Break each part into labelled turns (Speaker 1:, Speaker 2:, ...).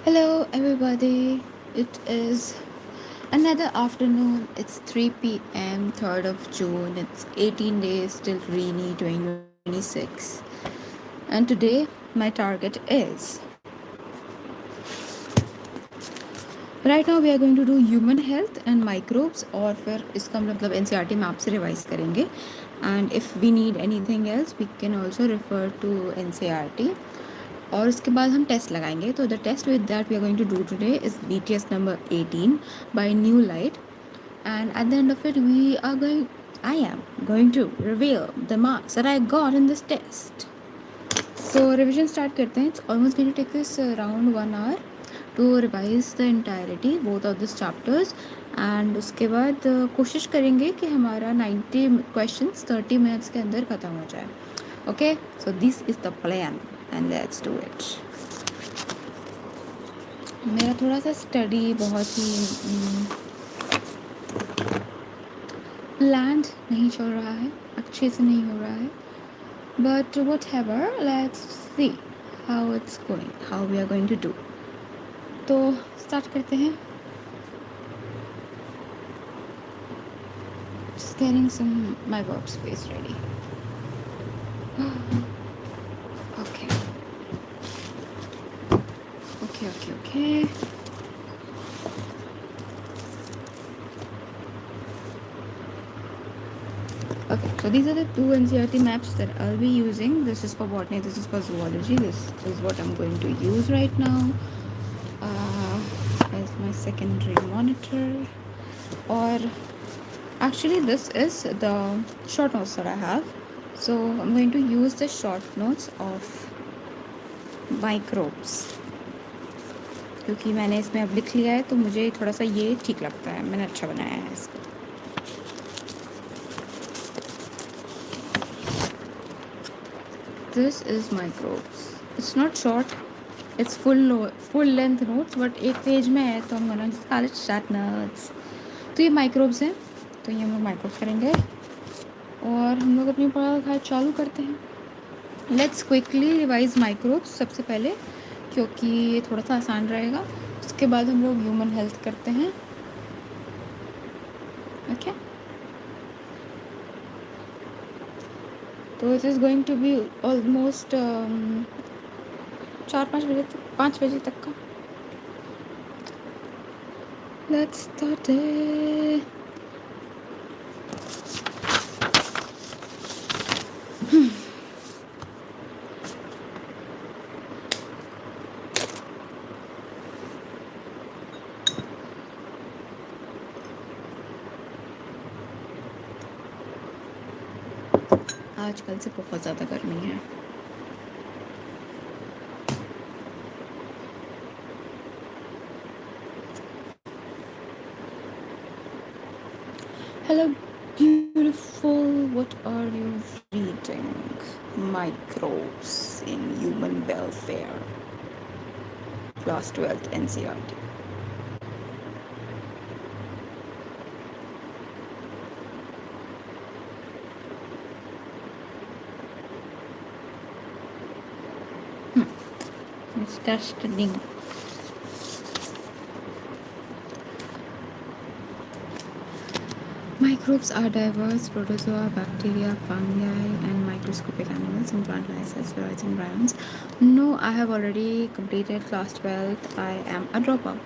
Speaker 1: Hello, everybody. It is another afternoon. It's 3 p.m., 3rd of June. It's 18 days till Rainy 2026. And today, my target is right now we are going to do human health and microbes और फिर इसका मतलब NCERT में आपसे revise करेंगे and if we need anything else we can also refer to NCERT और उसके बाद हम टेस्ट लगाएंगे तो the test with that we are going to do today is BTS number 18 by new light and at the end of it I am going to reveal the marks that I got in this test. So revision start करते हैं. It's almost going to take us around 1 hour to revise the entirety both of these chapters and उसके बाद कोशिश करेंगे कि हमारा 90 questions 30 minutes के अंदर ख़त्म हो जाए. Okay, so this is the plan and let's do it. मेरा थोड़ा सा स्टडी बहुत ही प्लान्ड नहीं चल रहा है, अच्छे से नहीं हो रहा है, but whatever let's see how it's going, how we are going to do. तो स्टार्ट करते हैं. Just getting some my workspace ready. Okay. Okay. Okay, so these are the two NCERT maps that I'll be using. This is for botany, this is for zoology. This is what I'm going to use right now as my secondary monitor. Or actually this is the short notes that I have. So I'm going to use the short notes of microbes क्योंकि मैंने इसमें अब लिख लिया है तो मुझे थोड़ा सा ये ठीक लगता है, मैंने अच्छा बनाया है इसको. This is microbes. It's not short. It's full length notes, but एक पेज में है तो I'm gonna just call it short notes. तो ये microbes हैं, तो ये हम लोग microbes करेंगे और हम लोग अपनी पढ़ाई चालू करते हैं. Let's quickly revise microbes सबसे पहले क्योंकि ये थोड़ा सा आसान रहेगा. उसके बाद हम लोग ह्यूमन हेल्थ करते हैं. ओके, तो it is going to be almost 4-5 बजे तक, 5 बजे तक का. Let's start it. आजकल से बहुत ज़्यादा गर्मी है. Hello beautiful, what are you reading? Microbes in human welfare, class 12th NCERT. It's testing. Microbes are diverse protozoa, bacteria, fungi, and microscopic animals in plant life as well as in bryons. No, I have already completed class 12th. I am a dropout.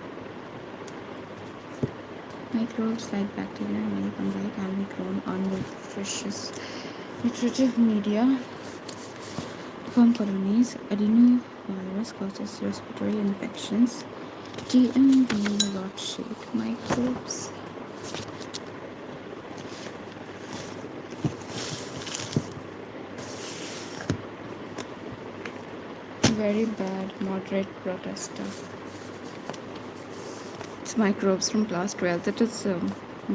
Speaker 1: Microbes like bacteria and many fungi can be grown on nutritive media to form colonies. Adenovirus causes respiratory infections. TMB rod-shaped microbes. Very bad, moderate protester. It's microbes from class 12th. It is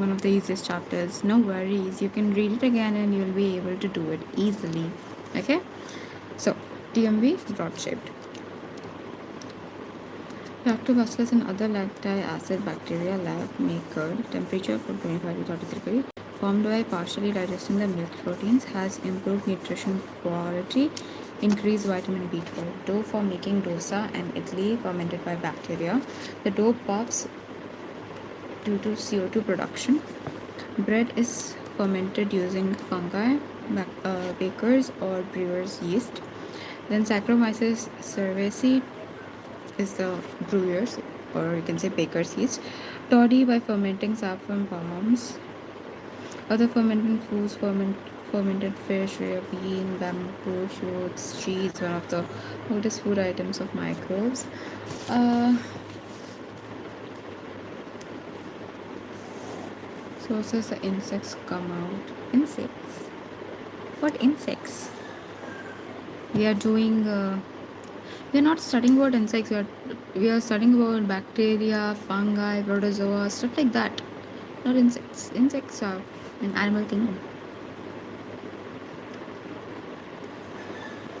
Speaker 1: one of the easiest chapters. No worries, you can read it again and you'll be able to do it easily. Okay, so TMB rod-shaped. Lactobacillus and other lactic acid bacteria make curd. Temperature from 25 to 33 degree. Formed by partially digesting the milk proteins, has improved nutrition quality increase vitamin B12. Dough for making dosa and idli fermented by bacteria. The dough puffs due to CO2 production. Bread is fermented using fungi, bakers or brewers' yeast. Then Saccharomyces cerevisiae is the brewers, or you can say baker's yeast. Toddy by fermenting saffron palms. Other fermented foods, fermented fish, soya bean, bamboo shoots, cheese, one of the oldest food items of microbes. Uh, Sources the insects come out. Insects? What insects? We are doing. We are not studying about insects. We are studying about bacteria, fungi, protozoa, stuff like that. Not insects. Insects are in animal kingdom.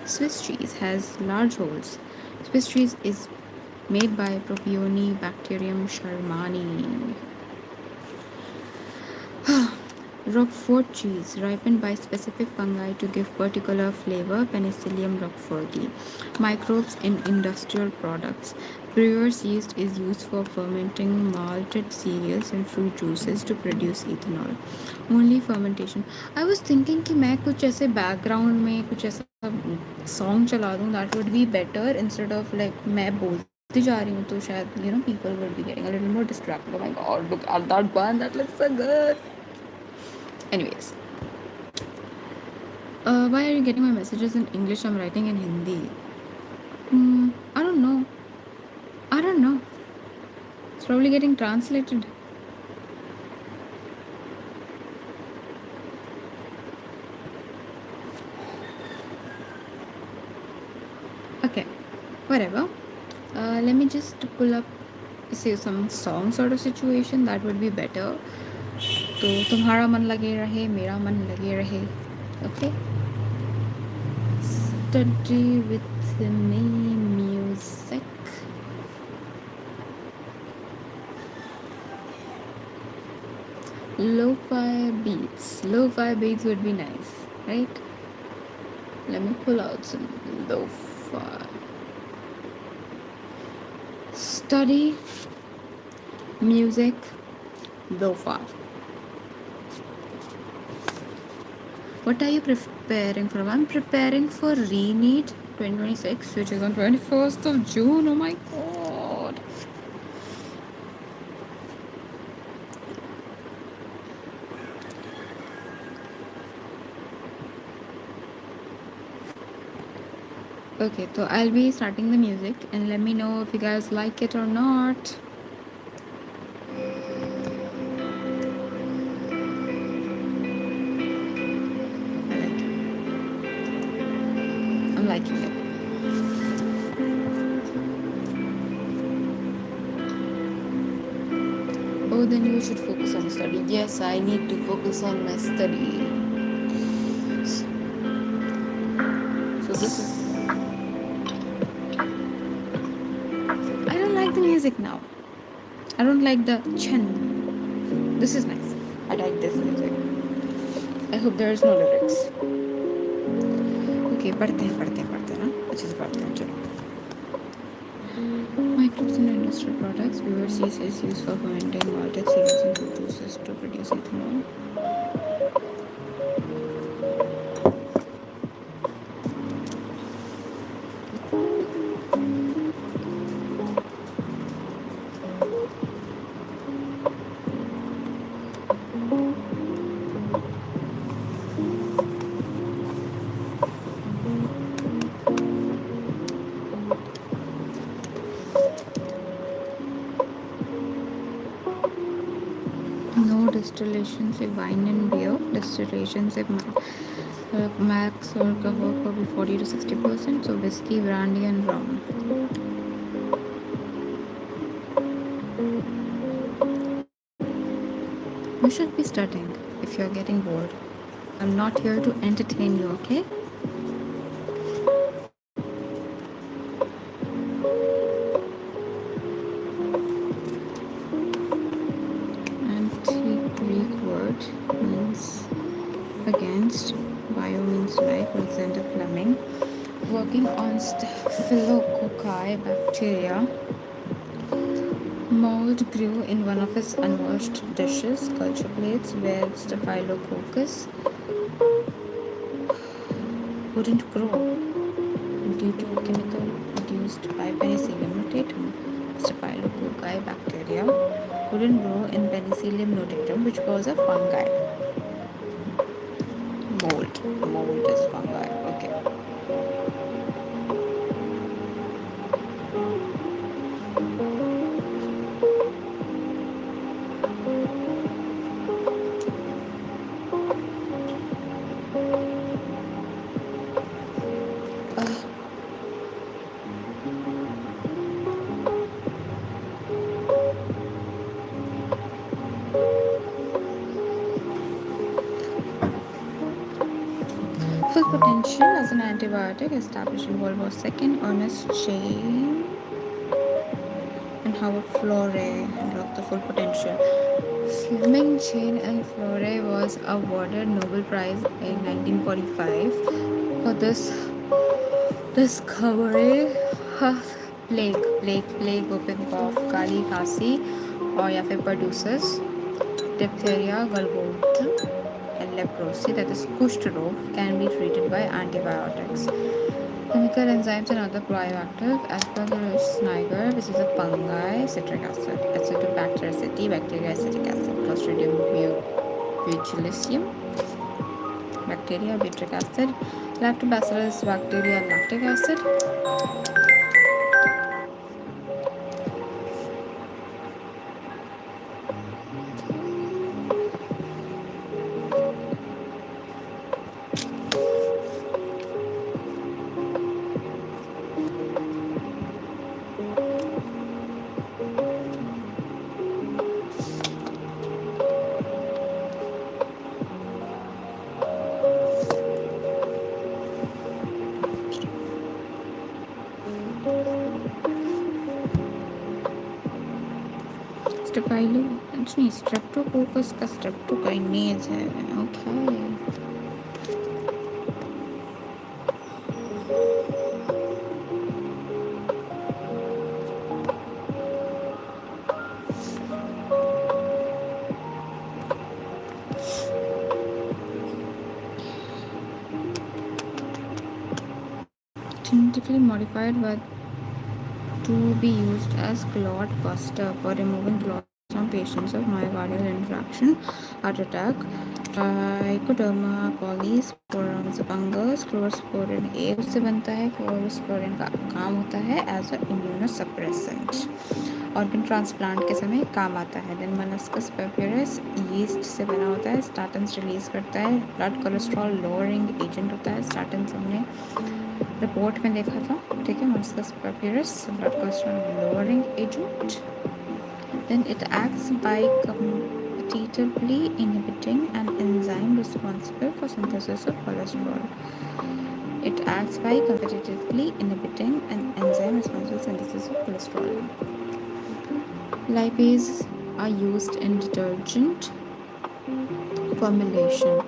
Speaker 1: Swiss cheese has large holes. Swiss cheese is made by Propionibacterium shermani. Roquefort cheese, ripened by specific fungi to give particular flavor, Penicillium roqueforti. Microbes in industrial products. Brewer's yeast is used for fermenting malted cereals and fruit juices to produce ethanol. Only fermentation. I was thinking कि मैं कुछ ऐसे background में कुछ ऐसा song चला दूँ, that would be better instead of like मैं बोलती जा रही हूँ तो शायद people would be getting a little more distracted. Oh my god, look at that bun, that looks so good. Anyways, why are you getting my messages in English? I'm writing in Hindi. I don't know. I don't know. It's probably getting translated. Okay, whatever. Let me just pull up, say, some song sort of situation. That would be better. तो तुम्हारा मन लगे रहे, मेरा मन लगे रहे. Okay. Study with me music. Lo-fi beats. Lo-fi beats would be nice, right? Let me pull out some lo-fi. Study music lo-fi. What are you preparing for? I'm preparing for Reneat 2026, which is on 21st of June. Oh my god. Okay, so I'll be starting the music and let me know if you guys like it or not. I like it. I'm liking it. Oh, then you should focus on study. Yes, I need to focus on my study. So this is... I don't like the music now. I don't like the chen. This is nice. I like this music. I hope there is no lyrics. Okay, पढ़ते हैं ना, अच्छे से पढ़ते हैं, चलो. Microbes in industrial products. Brewer's yeast is used for fermenting malted cereals and fruit juices to produce ethanol. No distillation से wine and beer. Distillation से max alcohol probably 40 to 60%. So whiskey, brandy and rum. You should be studying if you're getting bored. I'm not here to entertain you, okay? Anti-Greek word means against, bio means life, Alexander Fleming. Working on Staphylococci bacteria, mold grew in one of his unwashed dishes, culture plates, where Staphylococcus wouldn't grow due to chemical produced by Penicillium notatum. Staphylococci bacteria couldn't grow in Penicillium notatum, which was a fungi. Mold is fungi. Okay. Full potential as an antibiotic established in World War II, Ernest Chain and Howard Florey unlocked the full potential. Fleming, Chain and Florey was awarded Nobel Prize in 1945 for this discovery of plague, whooping cough, काली खांसी और या फिर pertussis, diphtheria, gulgut, and leprosy, that is Kushta rog, can be treated by antibiotics. Chemical enzymes and other bioactive Aspergillus niger, which is a fungi, citric acid, Acetobacter aceti, bacteria acetic acid, Clostridium botulism, bacteria butyric acid, Lactobacillus bacteria lactic acid. Streptococcus का streptokinase है. Okay. Genetically modified but to be used as clot buster for removing clots from patients of myocardial infarction, heart attack, trichoderma coli, fungus, chlorosporin A उससे बनता है. chlorosporin का काम होता है as a immunosuppressant. Organ transplant के समय काम आता है. देन मलस्कस पेपियरस यीस्ट से बना होता है. स्टार्टन्स रिलीज करता है. ब्लड कोलेस्ट्रॉल लोअरिंग एजेंट होता है. स्टार्टन्स हमने रिपोर्ट में देखा था. ठीक है. Molluscs papyrus blood cholesterol lowering agent. Then it acts by competitively inhibiting an enzyme responsible for synthesis of cholesterol. It acts by competitively inhibiting an enzyme responsible for synthesis of cholesterol. Lipases are used in detergent formulation,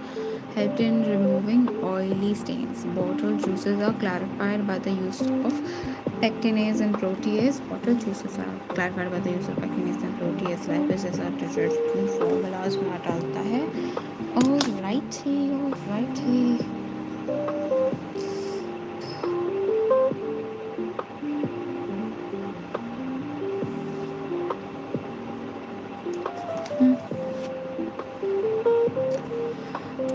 Speaker 1: helped in removing oily stains. Bottle juices are clarified by the use of pectinase and protease. Bottle juices are clarified by the use of pectinase and protease. Lipases are detergent formulas में डालता है. Alrighty.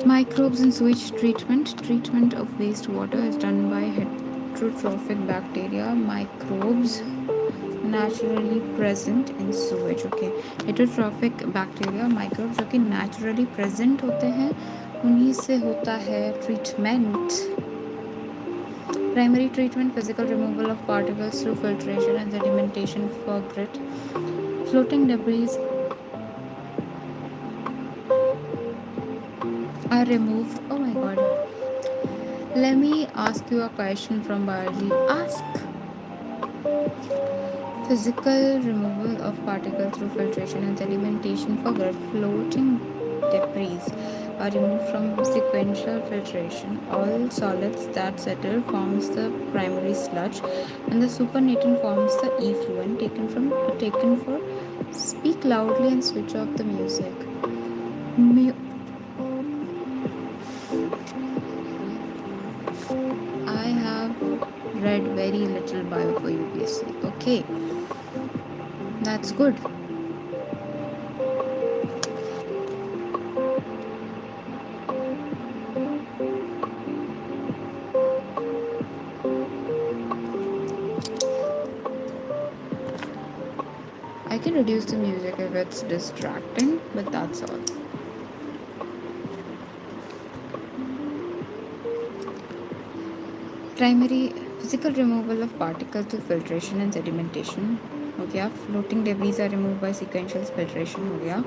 Speaker 1: Microbes in sewage treatment. Treatment of wastewater is done by heterotrophic bacteria. Microbes naturally present in sewage. Okay. Heterotrophic bacteria, microbes जो कि naturally present होते हैं, उन्हीं से होता है treatment. Primary treatment, physical removal of particles through filtration and sedimentation for grit. Floating debris are removed. Oh my god. Let me ask you a question from biology. Ask. Physical removal of particles through filtration and sedimentation for grit. Floating debris. are removed from sequential filtration. All solids that settle forms the primary sludge, and the supernatant forms the effluent taken for speak loudly and switch off the music. Mu- I have read very little bio for UPSC. Okay, that's good. I can reduce the music if it's distracting, but that's all. Primary physical removal of particles through filtration and sedimentation. हो गया. Floating debris are removed by sequential filtration. हो गया.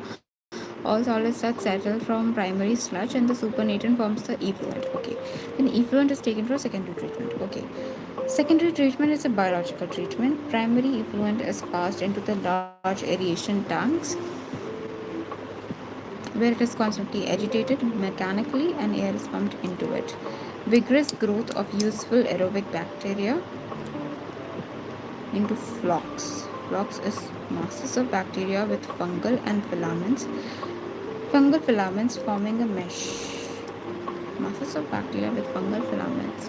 Speaker 1: All solids that settle from primary sludge and the supernatant forms the effluent. Okay. Then effluent is taken for secondary treatment. Okay. Secondary treatment is a biological treatment. Primary effluent is passed into the large aeration tanks where it is constantly agitated mechanically and air is pumped into it. Vigorous growth of useful aerobic bacteria into flocks. Flocks is masses of bacteria with fungal filaments forming a mesh. Masses of bacteria with fungal filaments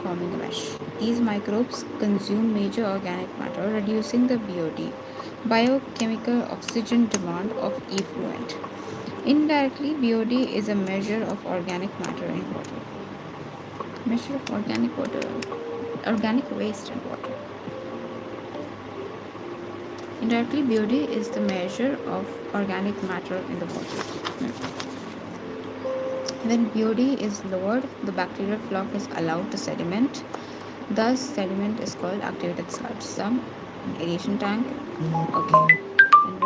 Speaker 1: forming a mesh. These microbes consume major organic matter, reducing the BOD, biochemical oxygen demand of effluent. Indirectly, BOD is a measure of organic matter in water. Measure of organic waste in water. Indirectly, BOD is the measure of organic matter in the water. When BOD is lowered, the bacterial flock is allowed to sediment. Thus, sediment is called activated sludge. Some an aeration tank. Okay. And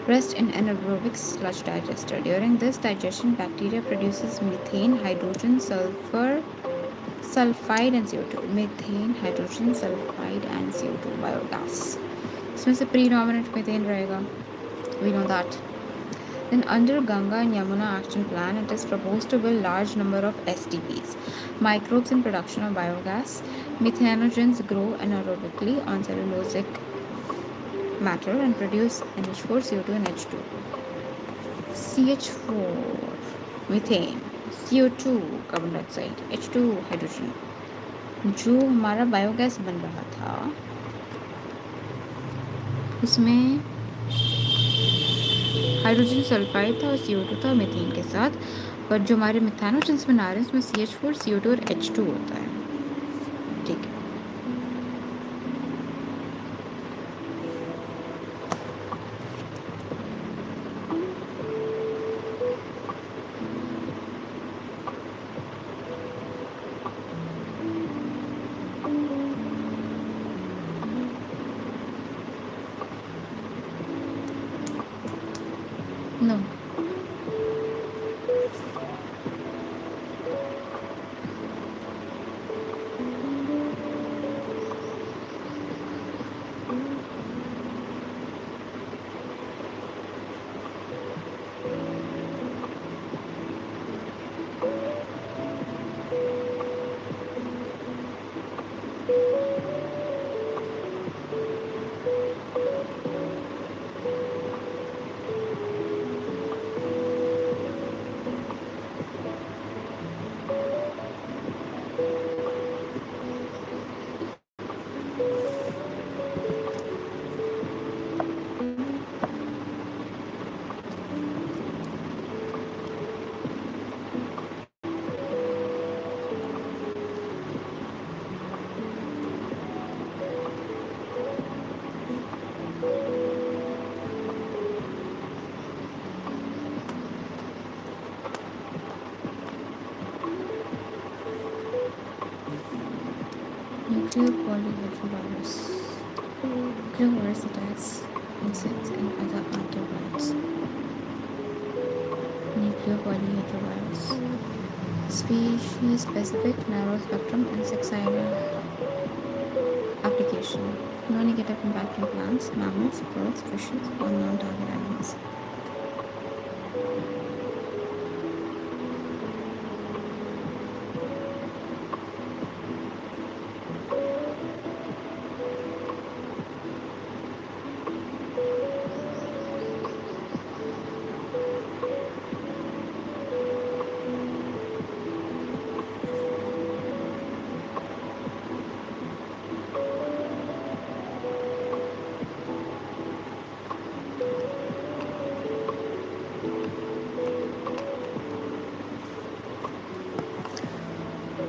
Speaker 1: rest in anaerobic sludge digester. During this digestion, bacteria produces methane, hydrogen, sulfide and CO2. Methane, hydrogen, sulfide and CO2 biogas. इसमें से predominant methane रहेगा. We know that. Then under Ganga and Yamuna action plan, it is proposed to build large number of STPs, microbes in production of biogas. Methanogens grow anaerobically on cellulosic matter and produce NH4, CO2 and H2. CH4, methane, CO2, carbon dioxide, H2, hydrogen. जो हमारा biogas बन रहा था उसमें hydrogen sulphide था और CO2 था methane के साथ. पर जो हमारे मिथानोजेंस बना रहे हैं उसमें CH4, CO2 और H2 होता है. ठीक है. No. Nuclear polyhedrovirus. Nuclear virus attacks insects and other arthropods. Nuclear polyhedrovirus. Species specific narrow spectrum insecticidal application. No negative impact on plants, mammals, birds, fishes, or non target animals.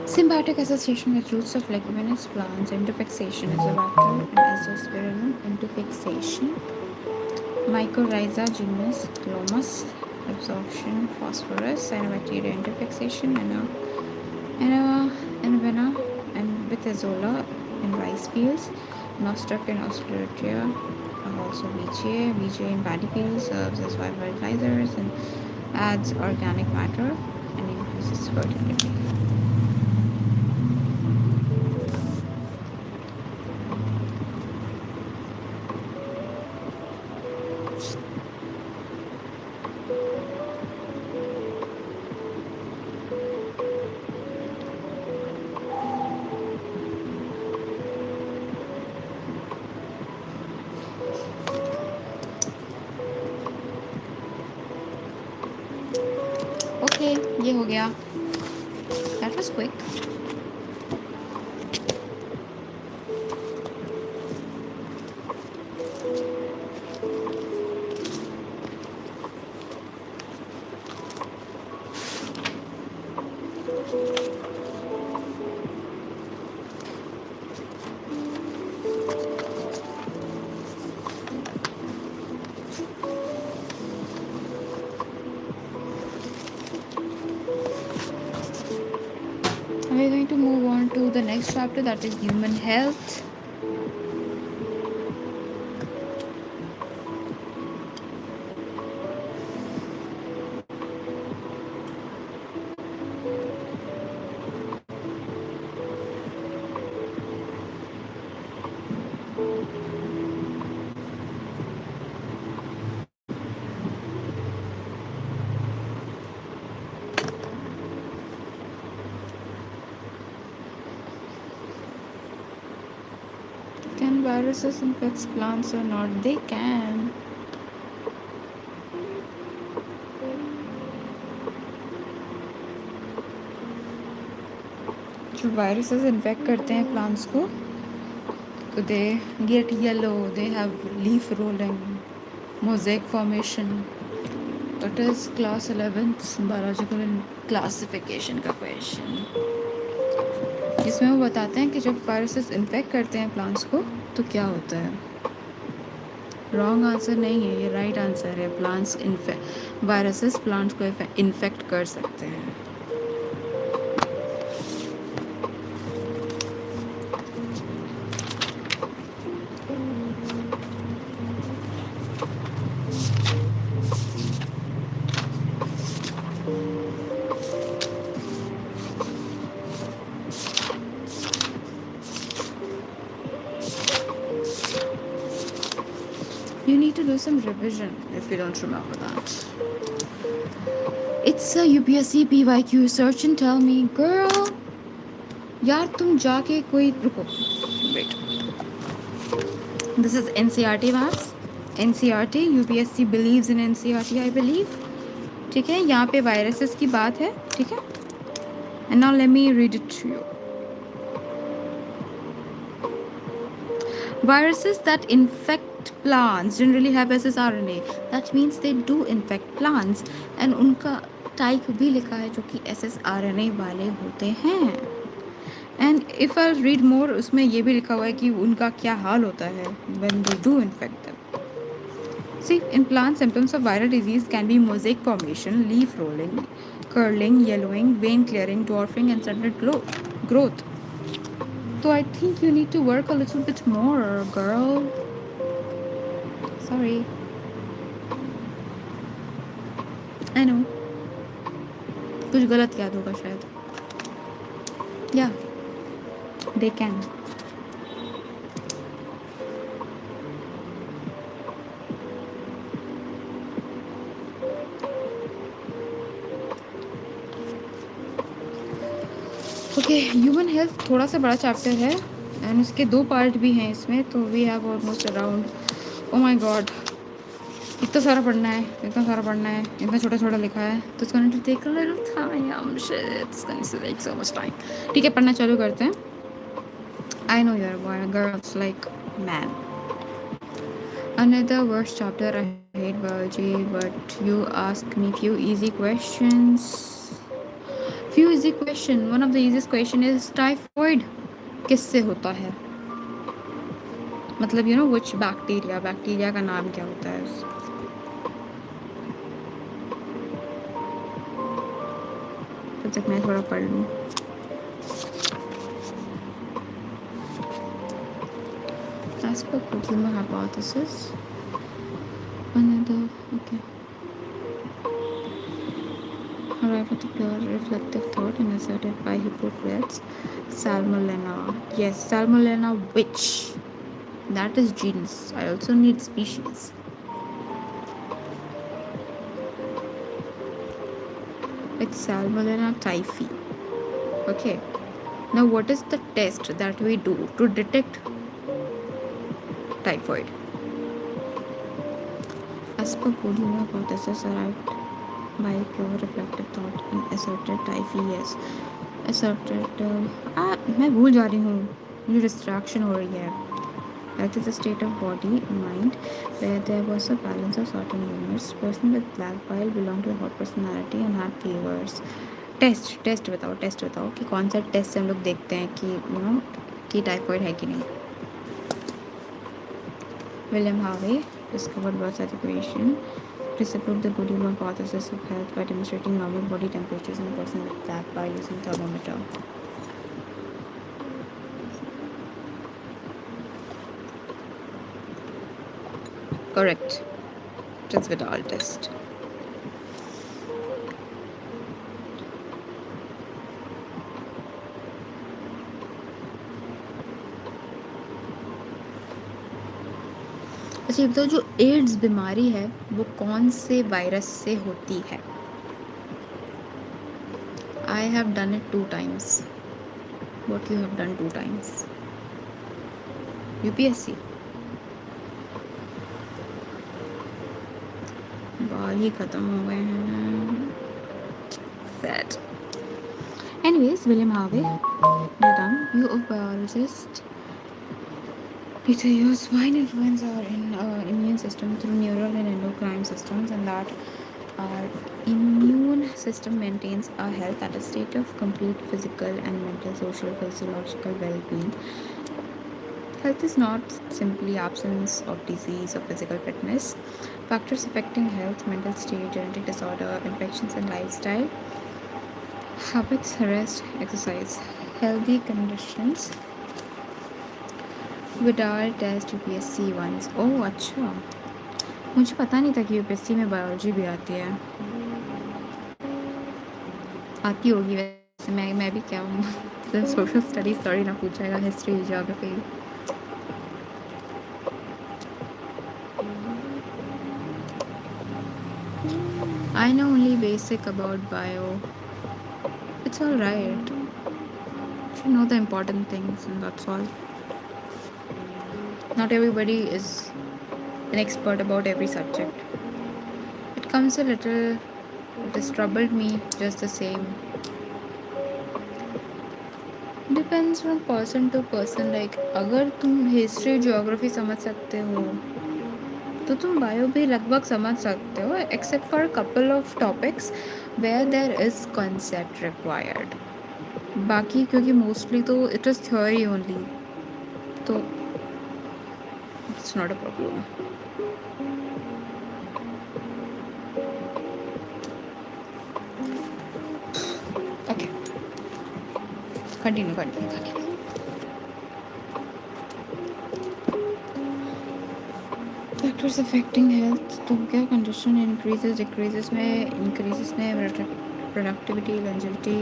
Speaker 1: Symbiotic association with roots of leguminous plants. Interfixation is a vector in azoospermum. Interfixation. Mycorrhiza genus Glomus. Absorption phosphorus. Cyanobacteria interfixation. Anavena and with azola in rice fields. Nostoc in Australia. Also VGA in paddy fields serves as fertilizers and adds organic matter and increases fertility. Okay, ये हो गया. That was quick. We're going to move on to the next chapter, that is human health. Can viruses infect plants or not? They can. जो viruses infect करते हैं plants को, तो they get yellow, they have leaf rolling, mosaic formation. That is class 11th biological classification का question, जिसमें वो बताते हैं कि जब viruses infect करते हैं plants को तो क्या होता है. रॉन्ग आंसर नहीं है, ये राइट आंसर है. प्लांट्स वायरसेस प्लांट्स को इन्फेक्ट कर सकते हैं. You need to do some revision if you don't remember that. It's a UPSC PYQ. Search and tell me, girl. यार तुम जाके कोई रुको. Wait. This is NCRT maths. NCRT. UPSC believes in NCRT, I believe. ठीक है, यहाँ पे viruses की बात है. ठीक है. And now let me read it to you. Viruses that infect plants generally have ssRNA. That means they do infect plants, and उनका type भी लिखा है जो कि ssRNA वाले होते हैं. And if I read more, उसमें ये भी लिखा हुआ है कि उनका क्या हाल होता है when they do infect them. See, in plants, symptoms of viral disease can be mosaic formation, leaf rolling, curling, yellowing, vein clearing, dwarfing, and stunted growth. So I think you need to work a little bit more, girl. Sorry. I know. कुछ गलत याद होगा शायद. Yeah. They can. Okay, human health थोड़ा सा बड़ा chapter है and इसके 2 पार्ट भी हैं इसमें, तो we have almost around, oh my God, इतना सारा पढ़ना है, इतना छोटा छोटा लिखा है, तो इसका need to take a little time. Shit, it's going to take so much time. ठीक है, पढ़ना चालू करते हैं. I know your boy girls like man. Another worst chapter. I hate biology, but you ask me few easy questions. few easy question. One of the easiest question is typhoid किससे होता है? मतलब which बैक्टीरिया का नाम क्या होता है? तब तक मैं थोड़ा पढ़ लूँ. As per Kugler hypothesis, another okay. Arrive at the pure reflective thought and asserted by Hippocrates. Salmonella. Yes, Salmonella which? That is genus. I also need species. It's Salmonella typhi. Okay. Now what is the test that we do to detect typhoid? As per Kugler hypothesis arrived by pure reflective thought and asserted typhi. Yes. Asserted मैं भूल जा रही हूँ, मुझे distraction हो रही है. That is a state of body and mind where there was a balance of certain units. Person with black bile belonged to a hot personality and had fevers. Test बताओ कि कौन सा टेस्ट से हम लोग देखते हैं कि कि टाइफॉइड है कि नहीं. William Harvey discovered birth certification, disapproved the Goodhue hypothesis of health by demonstrating normal body temperatures in a person with black bile using thermometer. Correct. It's Vidal test. अच्छा ये बताओ जो एड्स बीमारी है वो कौन से वायरस से होती है? I have done it 2 times. What you have done 2 times? UPSC. बाल ही खत्म हो गए हैं. Sad. Anyways, William Harvey, you're done. You a biologist. It use swine influenza in immune system through neural and endocrine systems, and that our immune system maintains our health at a state of complete physical and mental, social, physiological well-being. Health is not simply absence of disease or physical fitness. Factors affecting health, mental state, genetic disorder, infections and lifestyle, habits, rest, exercise, healthy conditions. Widal test UPSC once. Oh अच्छा, मुझे पता नहीं था कि UPSC में biology भी आती है. आती होगी वैसे. मैं भी क्या हूँ, सोशल स्टडीज थोड़ी ना पूछेगा, history geography. I know only basic about bio. It's all right. You know the important things and that's all. Not everybody is an expert about every subject. It comes a little, it has troubled me just the same. Depends from person to person. Like अगर तुम history geography समझ सकते हो तो तुम bio भी लगभग समझ सकते हो, except for couple of topics where there is concept required. बाकी क्योंकि मोस्टली तो इट इज़ थ्योरी ओनली, तो it's not a problem. Okay, continue. Factors affecting health तो क्या कंडीशन इंक्रीजेस डिक्रीजेस में productivity, longevity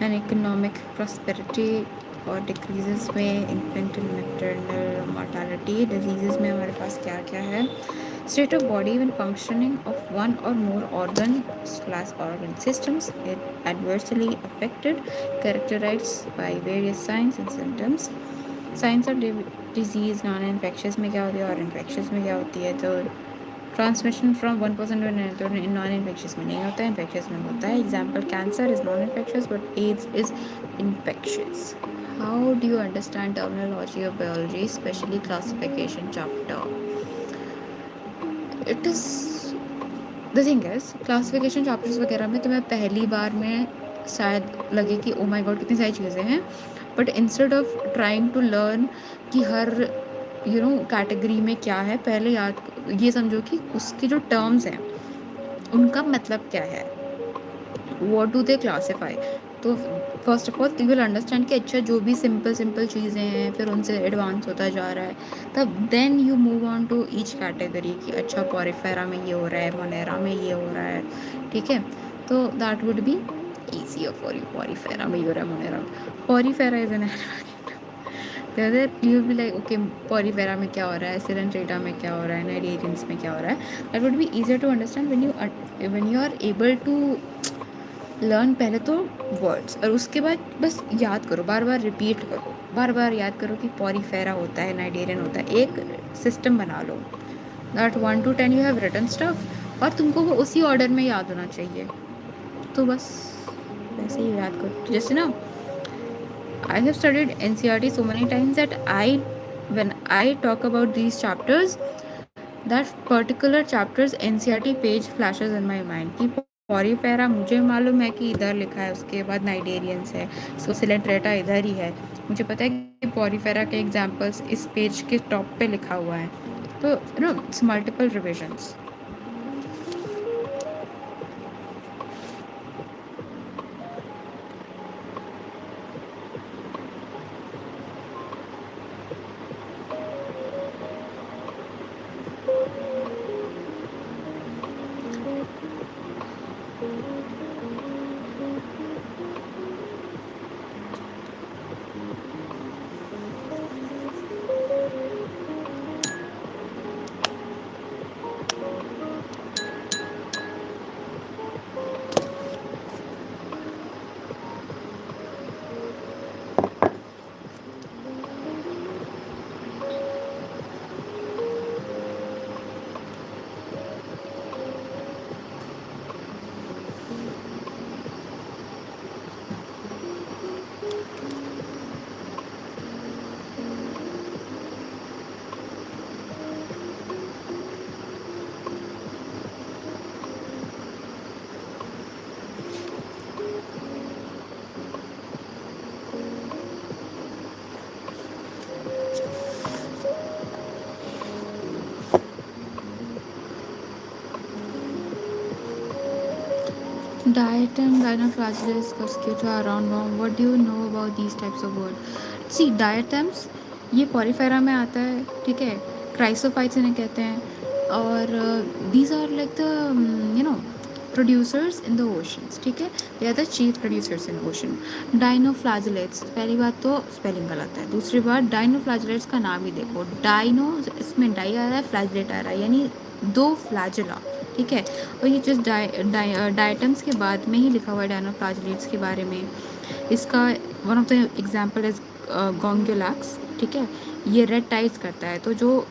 Speaker 1: and economic prosperity, और decreases में infant and maternal mortality. Disease में हमारे पास क्या क्या है? State of body even functioning of one और more organ systems adversely affected, characterized by various signs and symptoms. Science of disease. Non infectious में क्या होती है और इन्फेक्शस में क्या होती है? तो transmission from one person to another non infectious में नहीं होता है, इन्फेक्शस में होता है. Example, cancer is non infectious but AIDS is infectious. How do you understand terminology of biology, specially classification chapter? It is the thing is classification chapters वगैरह में तुम्हें पहली बार में शायद लगे कि ओ माय गॉड कितनी सारी चीज़ें हैं, but instead of trying to learn कि हर कैटेगरी में क्या है, पहले ये समझो कि उसके जो टर्म्स हैं उनका मतलब क्या है, वॉट डू दे क्लासीफाई। तो first of all you will understand कि अच्छा जो भी सिंपल सिंपल चीज़ें हैं फिर उनसे एडवांस होता जा रहा है, तब then you move on to each category कि अच्छा पॉरीफेरा में ये हो रहा है, मोनेरा में ये हो रहा है, ठीक है। तो that would be easier for you. Porifera में यूरा Monera, Porifera is another, you will be like okay Porifera में क्या हो रहा है, सिलेंट्रेटा में क्या हो रहा है, नाइडेरियंस में क्या हो रहा है। That would be easier to understand when you are able to learn पहले तो वर्ड्स, और उसके बाद बस याद करो, बार बार रिपीट करो, बार बार याद करो कि पॉरीफेरा होता है, नाइडेरियन होता है, एक सिस्टम बना लो that 1 to 10 you have written stuff, और तुमको वो उसी ऑर्डर में याद होना चाहिए। तो बस वैसे ही याद करो। जैसे ना I have studied NCRT so many times that when I talk about these chapters, that particular chapters NCRT page flashes in my mind कि पॉरीफेरा मुझे मालूम है कि इधर लिखा है, उसके बाद नाइडेरियंस है, सो सिलेंट्रेटा इधर ही है, मुझे पता है कि पॉरीफेरा के एग्जाम्पल्स इस पेज के टॉप पे लिखा हुआ है। तो it's multiple revisions. Diatom, dinoflagellates, cuscuta, roundworm. What do you know about these types of words? See, diatoms ये पॉरीफेरा में आता है, ठीक है। क्राइसोफाइट्स इन्हें कहते हैं, और these are like the producers in the oceans, ठीक है। They are the chief producers in ocean. Dinoflagellates, पहली बात तो स्पेलिंग गलत है, दूसरी बात डाइनोफ्लैजेलेट्स का नाम ही देखो, डाइनो इसमें डाई आ रहा है, फ्लैजलेट आ रहा है, यानी दो फ्लैजला, ठीक है। और ये जस्ट डायटम्स के बाद में ही लिखा हुआ है डायनोफ्लैजेलेट्स के बारे में। इसका one of the example is Gonyaulax, ठीक है। ये रेड टाइड्स करता है, तो जो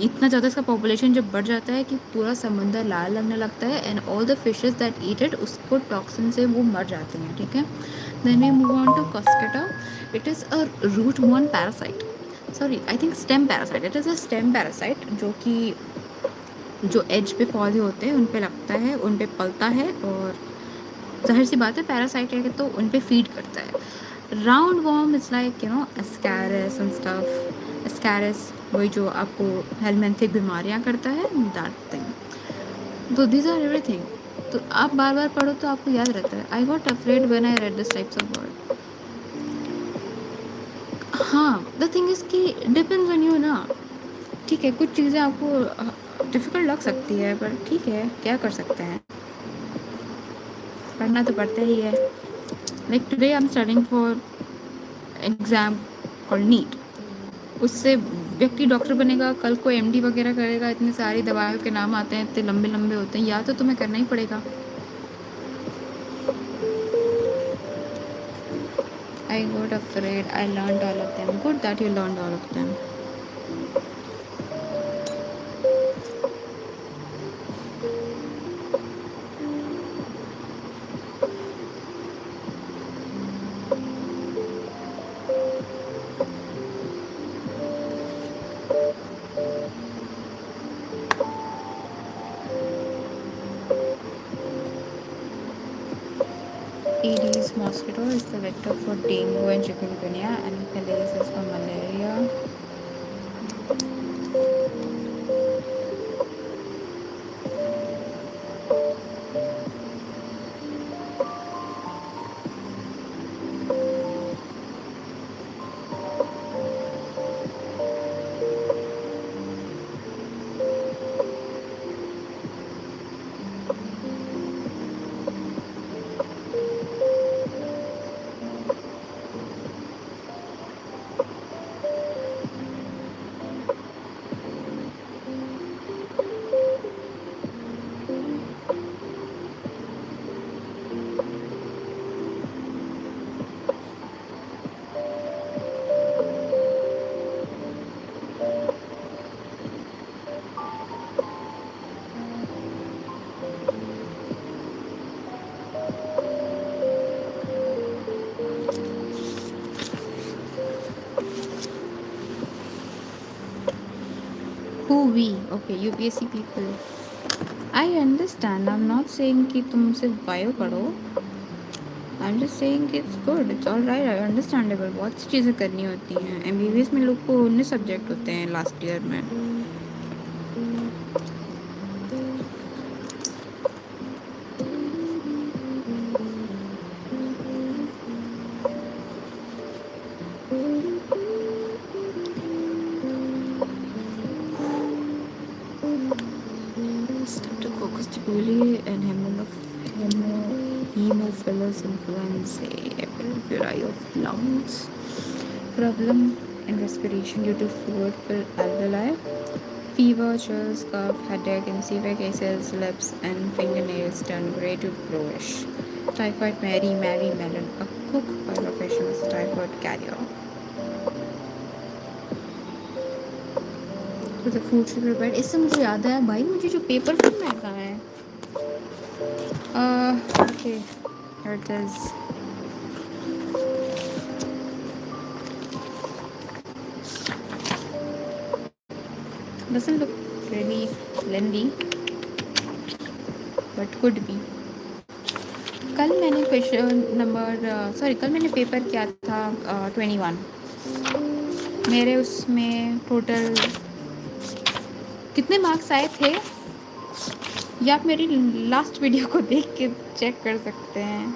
Speaker 1: इतना ज़्यादा इसका पॉपुलेशन जब बढ़ जाता है कि पूरा समंदर लाल लगने लगता है, and all the fishes that eat it, उसको टॉक्सिन से वो मर जाते हैं, ठीक है। Then we move on to Cuscuta. It is a root borne parasite, sorry I think stem parasite, it is a stem parasite, जो कि जो एज पे पौधे होते हैं उन पे लगता है, उन पे पलता है, और जाहिर सी बात है पैरासाइट है तो उन पे फीड करता है। Round worm is like Ascaris and stuff. Ascaris वही जो आपको हेलमेंथिक बीमारियां करता है, दैट थिंग। तो दिस आर एवरीथिंग। तो आप बार बार पढ़ो तो आपको याद रहता है। I got afraid when I read this types of word. हाँ, द थिंग इज़ कि डिपेंड्स ऑन यू ना, ठीक है। कुछ चीज़ें आपको डिफ़िकल्ट लग सकती है, पर ठीक है, क्या कर सकते हैं, पढ़ना तो पड़ता ही है। Like today I am studying for exam called NEET. उससे व्यक्ति डॉक्टर बनेगा, कल को एमडी वगैरह करेगा, इतनी सारी दवाइयों के नाम आते हैं, इतने लंबे लंबे होते हैं, या तो तुम्हें करना ही पड़ेगा। I got afraid, I learned all of them. Good that you learned all of them. mosquito is the vector for dengue and chikungunya, Anopheles is for malaria. Who we? Okay, UPSC people. I understand. I'm not saying कि तुम सिर्फ bio पढ़ो. I'm just saying it's good. It's all right. Understandable. बहुत सी चीज़ें करनी होती हैं. MBBS में लोग को 19 सब्जेक्ट होते हैं लास्ट ईयर में. Streptococcus pili and Haemophilus influenzae, alveoli of lungs. Problem in respiration due to fluid-filled alveoli. Fever, chills, cough, headache. In severe cases, lips and fingernails turn grey to bluish. Typhoid Mary Mellon, a cook by profession, was a typhoid carrier. तो the food should prepared. इससे मुझे याद आया भाई, मुझे जो paper करना है कहाँ है. Okay, here it is. Doesn't look really lengthy, but could be. कल मैंने क्वेश्चन नंबर कल मैंने पेपर किया था 21. मेरे उसमें टोटल कितने मार्क्स आए थे, या आप मेरी लास्ट वीडियो को देख के चेक कर सकते हैं.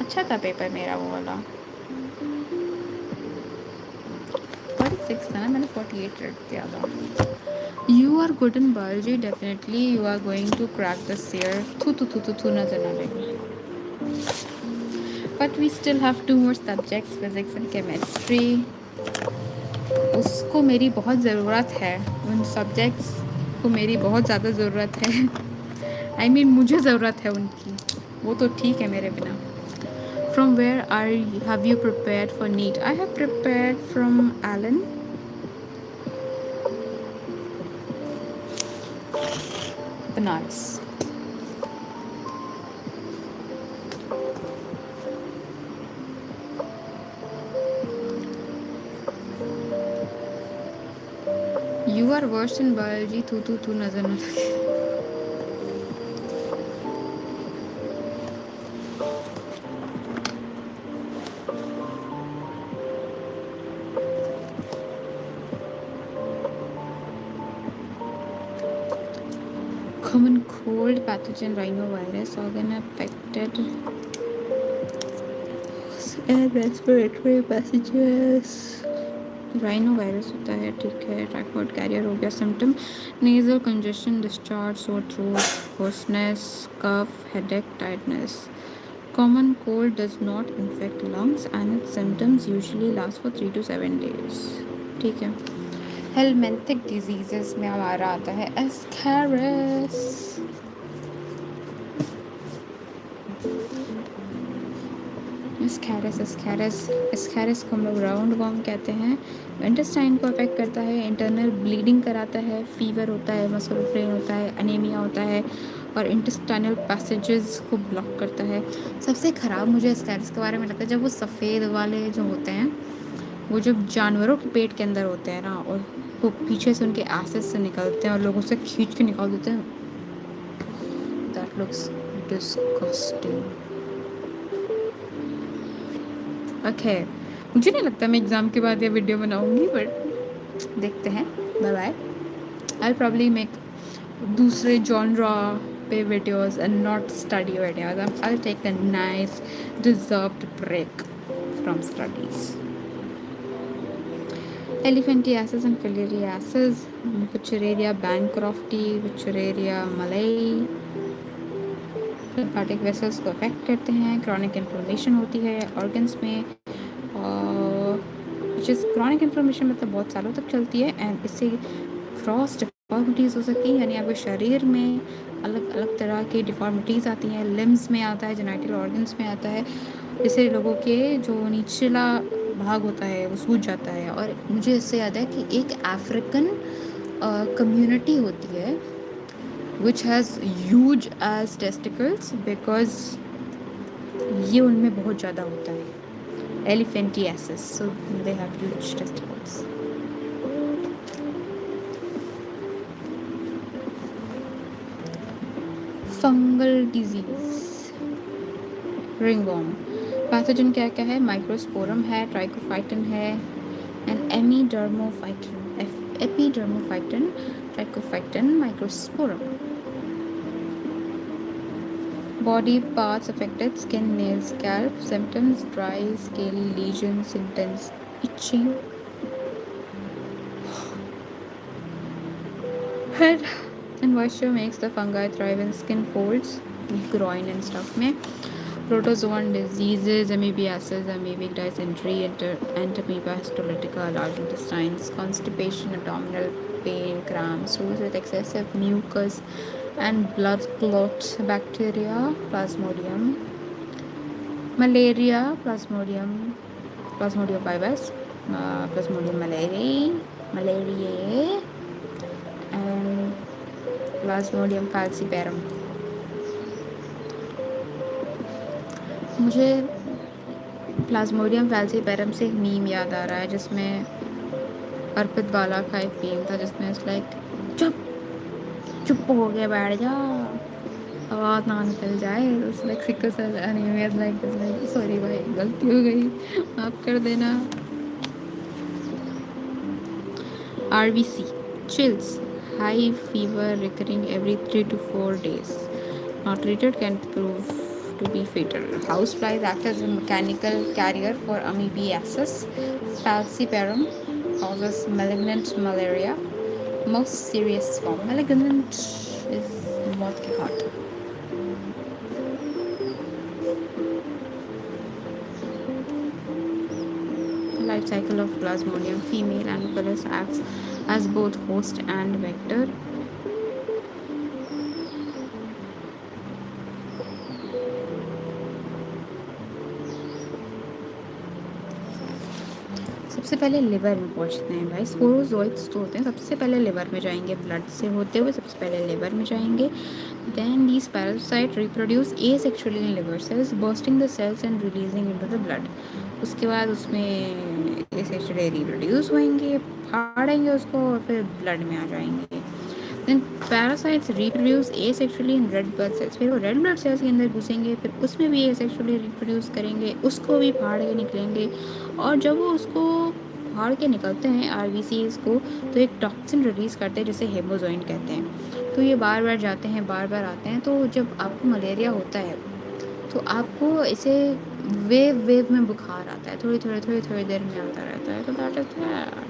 Speaker 1: अच्छा था पेपर मेरा वो वाला. 46 था ना, मैंने 48 रख दिया था. You are good in biology, definitely you are going to crack this year. थू नजर ना लगे. But we still have 2 more subjects, physics and chemistry. उसको मेरी बहुत ज़रूरत है. उन सब्जेक्ट्स को मेरी बहुत ज़्यादा ज़रूरत है. I mean मुझे ज़रूरत है उनकी. वो तो ठीक है मेरे बिना. From where have you prepared for NEET? I have prepared from Allen. Banaras. You are worse in biology. तू नजर ना लगे. Common cold pathogen rhinovirus organ affected and respiratory passages. Rhinovirus होता है, ठीक है. टाइफाइड कैरियर हो गया. Symptom nasal congestion, discharge, sore throat, hoarseness, cough, headache, tightness. Common cold does not infect lungs and its symptoms usually last for 3 to 7 days. ठीक है. Helminthic diseases में हमारा आता है एस्कैरस. एस्कैरस को हम लोग राउंड वॉर्म कहते हैं. इंटेस्टाइन को अफेक्ट करता है, इंटरनल ब्लीडिंग कराता है, फीवर होता है, मसल पेन होता है, अनीमिया होता है और इंटेस्टाइनल पैसेजेस को ब्लॉक करता है. सबसे ख़राब मुझे एस्कैरस के बारे में लगता है जब वो सफ़ेद वाले जो होते हैं, वो जब जानवरों के पेट के अंदर होते हैं ना, और वो पीछे से उनके एसिड से निकलते हैं और लोगों से खींच के निकाल देते हैं. That looks disgusting. ओके, मुझे नहीं लगता मैं एग्ज़ाम के बाद ये वीडियो बनाऊंगी, बट देखते हैं। Bye bye. I probably make दूसरे जॉनरा पे videos and not study videos. I take a nice deserved break from studies. Elephantiasis and filariasis, Wuchereria bancrofti, Wuchereria malay, lymphatic vessels को affect करते हैं, chronic inflammation होती है organs में, जिस chronic inflammation मतलब बहुत सालों तक चलती है, एंड इससे क्रॉस डिफॉर्मिटीज़ हो सकती हैं, यानी आपके शरीर में अलग अलग तरह की डिफॉर्मिटीज़ आती हैं, लिम्स में आता है, जेनाइटल ऑर्गन्स में आता है, जैसे लोगों के जो निचला भाग होता है वो सूज जाता है। और मुझे इससे याद है कि एक अफ्रीकन कम्युनिटी होती है which has huge as testicles, because ये उनमें बहुत ज़्यादा होता है, elephantiasis, so they have huge testicles. Fungal disease, ringworm, pathogen क्या क्या है? माइक्रोस्पोरम है, ट्राइकोफाइटन है, and epidermophyton, trichophyton, microsporum. Body parts affected: skin, nails, scalp. Symptoms: dry, scaly lesions, intense itching. Head and moisture makes the fungi thrive in skin folds, groin and stuff में. Protozoan diseases, amoebiasis, amoebic dysentery, entamoeba histolytica, large intestines, constipation, abdominal pain, cramps, stools with excessive mucus and blood clot bacteria, plasmodium, malaria, plasmodium vivax, plasmodium malariae, and plasmodium falciparum. मुझे Plasmodium falciparum से एक meme याद आ रहा है, जिसमें अर्पित बाला का एक meme था, जिसमें इट्स लाइक चुप हो गया बैठ जा, आवाज़ ना निकल जाए। It's like sickle cell anaemia, like sorry भाई, गलती हो गई, माफ़ कर देना। RBC, chills, high fever recurring every 3 to 4 days. Not treated can prove to be fatal. Houseflies act as a mechanical carrier for amoebiasis. Falciparum causes malignant malaria. Most serious form. Malignant is मौत के घाट. Life cycle of Plasmodium: female Anopheles acts as both host and vector. सबसे पहले liver में पहुंचते हैं भाई। Sporozoites तो होते हैं, सबसे पहले लिवर में जाएंगे, ब्लड से होते हुए सबसे पहले लिवर में जाएंगे। Then these parasite reproduce asexually in liver cells, bursting the cells and releasing into the blood. उसके बाद उसमें एसेक्सुअली रिप्रोड्यूस होंगे, फाड़ेंगे उसको और फिर ब्लड में आ जाएंगे। Then parasites reproduce asexually in red blood cells, फिर वो रेड ब्लड सेल्स के अंदर घुसेंगे, फिर उसमें भी एसेक्सुअली रिप्रोड्यूस करेंगे, उसको भी फाड़ के निकलेंगे। और जब वो उसको फाड़ के निकलते हैं RBCs को, तो एक टॉक्सिन रिलीज़ करते हैं जिसे हेमोजोइन कहते हैं। तो ये बार बार जाते हैं, बार बार आते हैं। तो जब आपको मलेरिया होता है तो आपको इसे वेव में बुखार आता है, थोड़ी देर में आता रहता है। तो दैट इज दैट।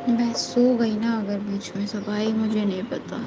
Speaker 1: मैं सो गई ना अगर बीच में सब आई, मुझे नहीं पता।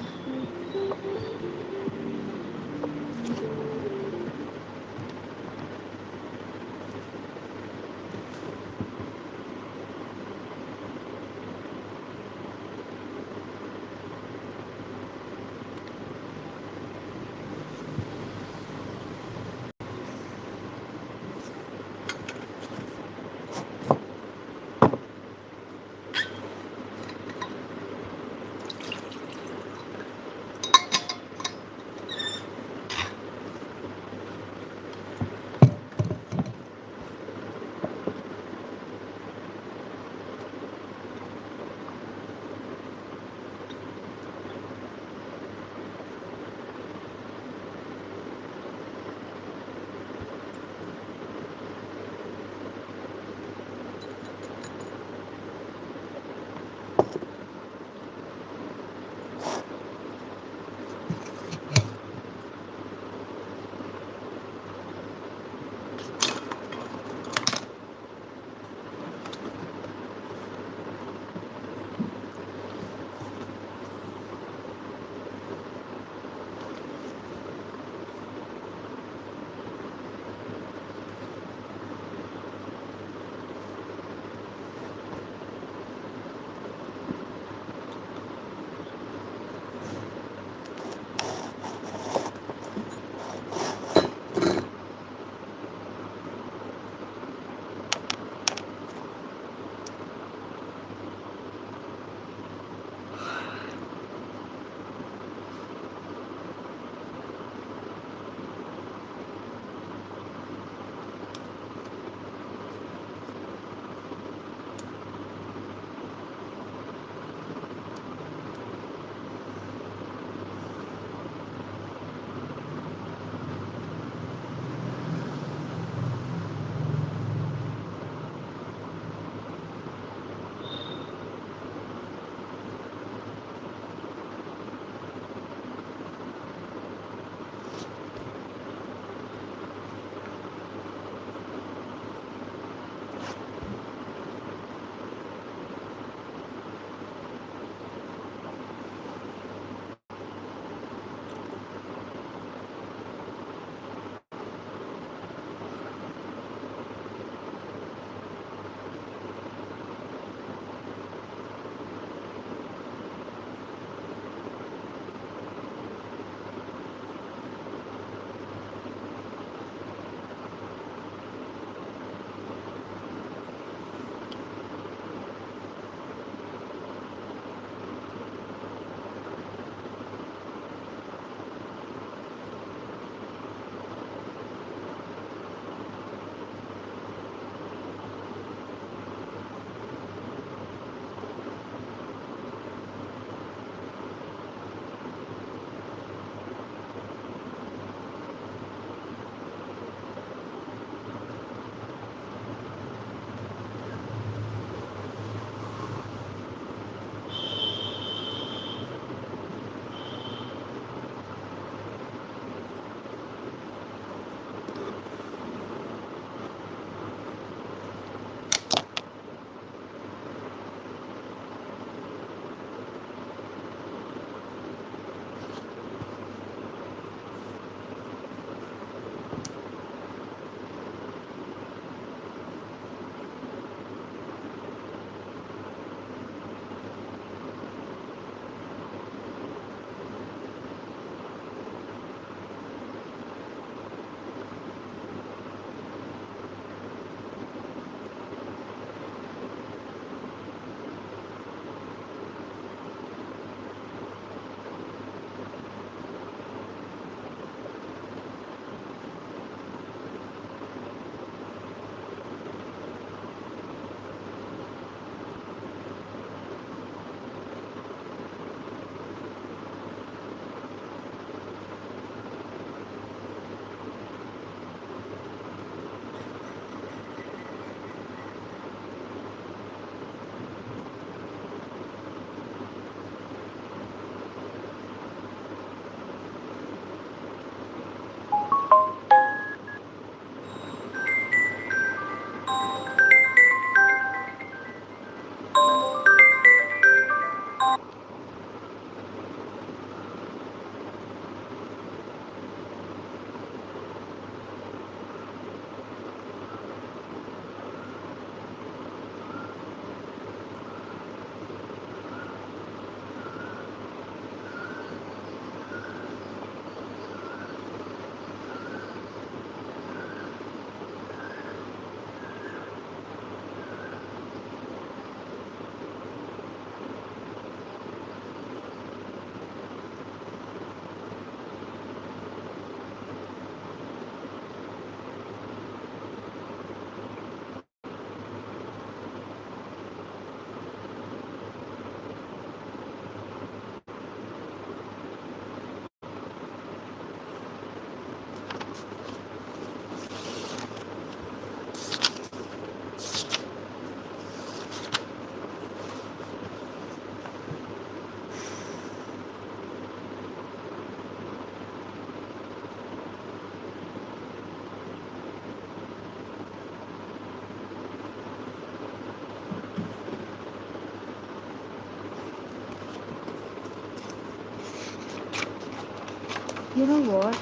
Speaker 1: You know what?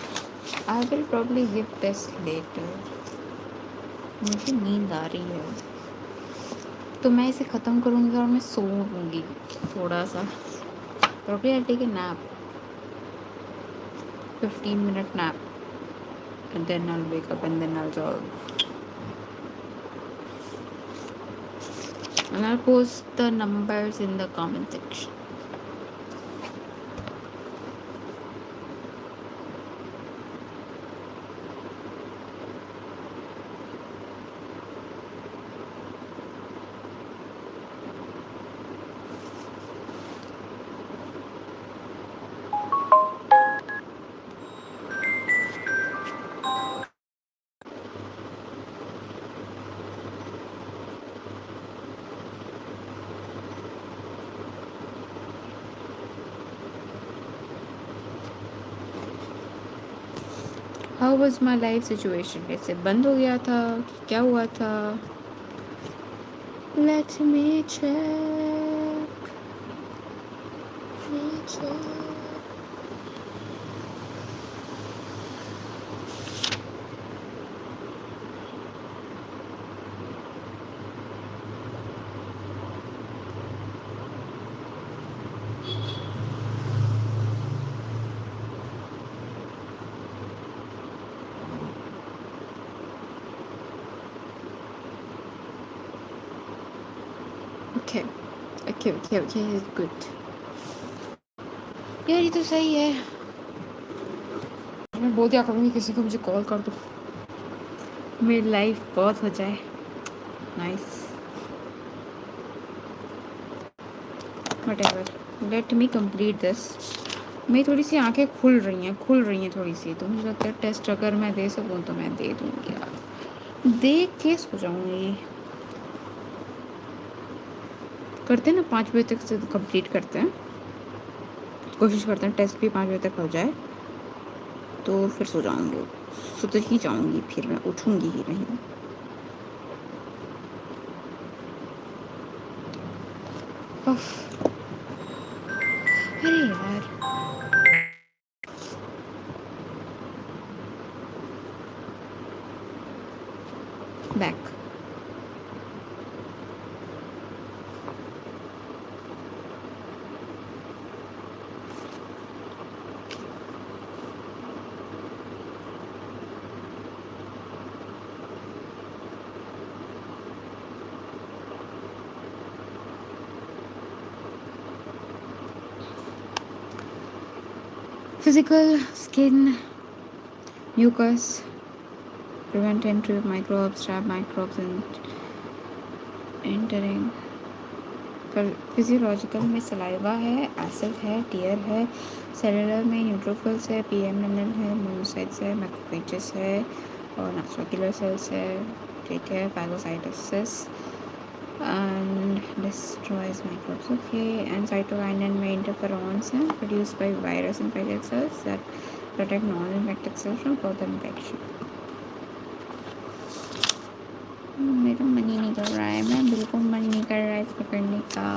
Speaker 1: I will probably give test later. मुझे नींद आ रही है, तो मैं इसे ख़त्म करूँगी और मैं सोऊंगी थोड़ा सा. Probably I'll take a nap, 15-minute nap, and then I'll wake up and then I'll solve. And I'll post the numbers in the comment section. How was my life situation? कैसे बंद हो गया था, क्या हुआ था? Let me check. Okay, good. यार ये तो सही है. मैं बोल दिया करूँगी किसी को मुझे कॉल कर दो, मेरी लाइफ बहुत हो जाए. Nice. Whatever. Let me complete this. मेरी थोड़ी सी आंखें खुल रही हैं थोड़ी सी, तो मुझे लगता है टेस्ट अगर मैं दे सकूँ तो मैं दे दूँगी यार. देख के सो जाऊँगी. करते हैं ना 5 बजे तक से कंप्लीट करते हैं. कोशिश करते हैं टेस्ट भी 5 बजे तक हो जाए, तो फिर सो जाऊँगी. सो तो ही जाऊँगी, फिर मैं उठूँगी ही नहीं. अरे यार. Back. Physical, skin, mucus, prevent entry of microbes, trap microbes and entering. Physiological में सलाइवा है, एसिड है, टीयर है. सेलुलर में न्यूट्रोफिल्स है, पीएमएनएल है, मोनोसाइट्स है, मैक्रोफेजेस है और नास्ट्रोक्युलर सेल्स है. ठीक है. पैगोसाइटोसिस and destroys microbes. Okay. And cytokinin में interferons हैं produced by virus infected cells that protect non-infected cells from further infection. मेरा मन ही नहीं कर रहा है, मैं बिल्कुल मन नहीं कर रहा है इसको करने का.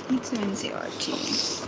Speaker 1: It's an NCRT.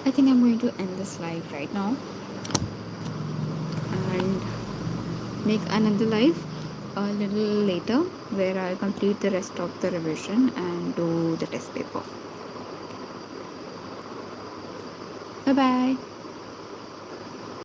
Speaker 1: I think I'm going to end this live right now and make another live a little later where I'll complete the rest of the revision and do the test paper. Bye bye.